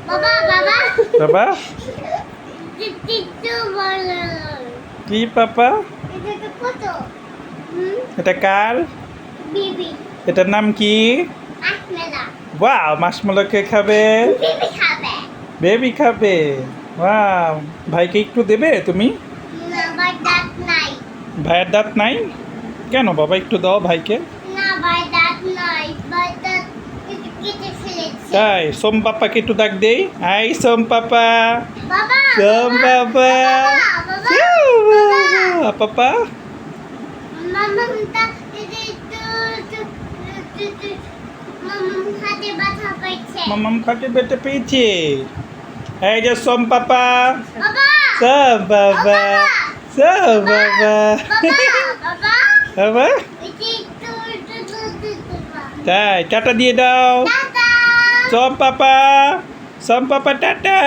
বাবা বাবা বাবা টিটু বলো কি পাপা? এটা তো কত এটা কার? বিবি এটার নাম কি? আহমেদা ওয়াও, মাশমেলো কে খাবে? বিবি খাবে বেবি খাবে। ওয়াও, ভাইকে একটু দেবে তুমি? না ভাই দাঁত নাই ভাইয়ের দাঁত নাই কেন বাবা? একটু দাও ভাইকে। না ভাই দাঁত নাই ভাই দাঁত কেটে ফেলেছে তাই সোম পাপাকে একটু ডাক দেই। আই সোম পাপা, বাবা সোম পাপা, বাবা পাপা। মামা হাতে ব্যথা পাইছে মামাম খাটে বেটে পেয়েছে। এই যে সোম পাপা, বাবা সোম পাপা, সোম পাপা, বাবা বাবা। তাই টাটা দিয়ে দাও। সোম পাপা, সোম পাপা টাটা।